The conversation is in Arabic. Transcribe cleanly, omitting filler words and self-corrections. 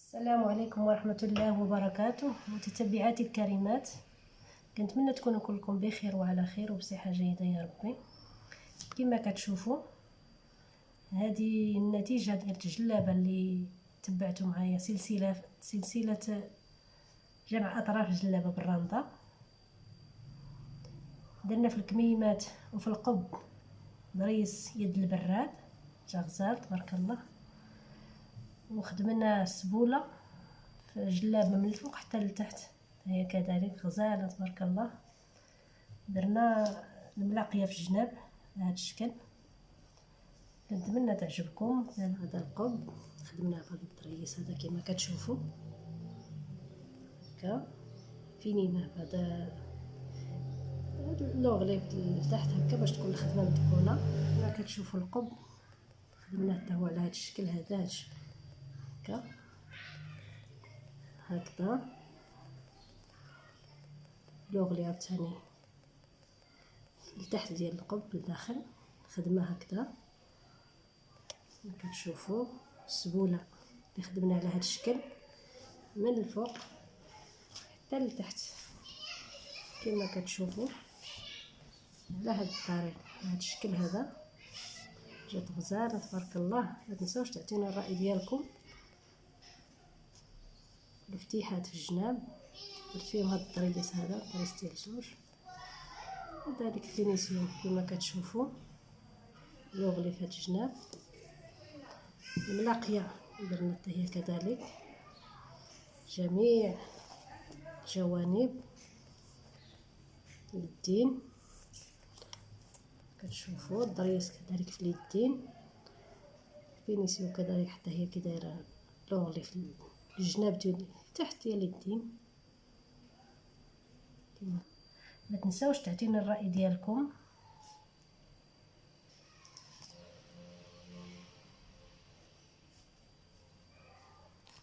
السلام عليكم ورحمة الله وبركاته متتبعاتي الكريمات، كنتمنى تكونوا كلكم بخير وعلى خير وبصحة جيدة يا ربي. كما كتشوفوا هذه النتيجة ديال الجلابة اللي تبعتوا معايا، سلسلة جمع أطراف الجلابة بالرانضة. درنا في الكميمات وفي القب ضريس يد البراد جا غزال تبارك الله، وخدمنا السبولة في الجلابة من الفوق حتى لتحت هي كذلك غزالة تبارك الله. درنا الملاقية في الجناب بهذا الشكل، كنتمنى تعجبكم. هذا القب خدمنا بهذا الضريس هذا كما كتشوفوا هكا فينينه بهذا اللوغلي لتحت هكا باش تكون الخدمه متقونه. كما كتشوفوا القب خدمناه حتى هو على هذا الشكل هذا هكا هكذا. لوغلي عاوتاني لتحت ديال القب لداخل خدمه هكذا كتشوفوا. السبوله اللي خدمنا على هذا الشكل من الفوق حتى لتحت كما كتشوفوا على هذه الطريقه بهذا الشكل هذا. جات غزاله تبارك الله. ما تنساوش تعطيونا الراي ديالكم. الافتتاحات في الجناب درت فيهم هذا الضريس هذا ضريس ديال الزوج، وذلك فينيسيون كما كتشوفوا. لوغلي في هذا الجناب، الملاقيه درنا حتى هي كذلك جميع جوانب اليدين كتشوفوا. الضريس كذلك في اليدين، فينيسيون كذلك حتى هي كي دايره لوغلي في الجناب ديال تحت ديال اليدين. ما تنساوش تعطينا الراي ديالكم.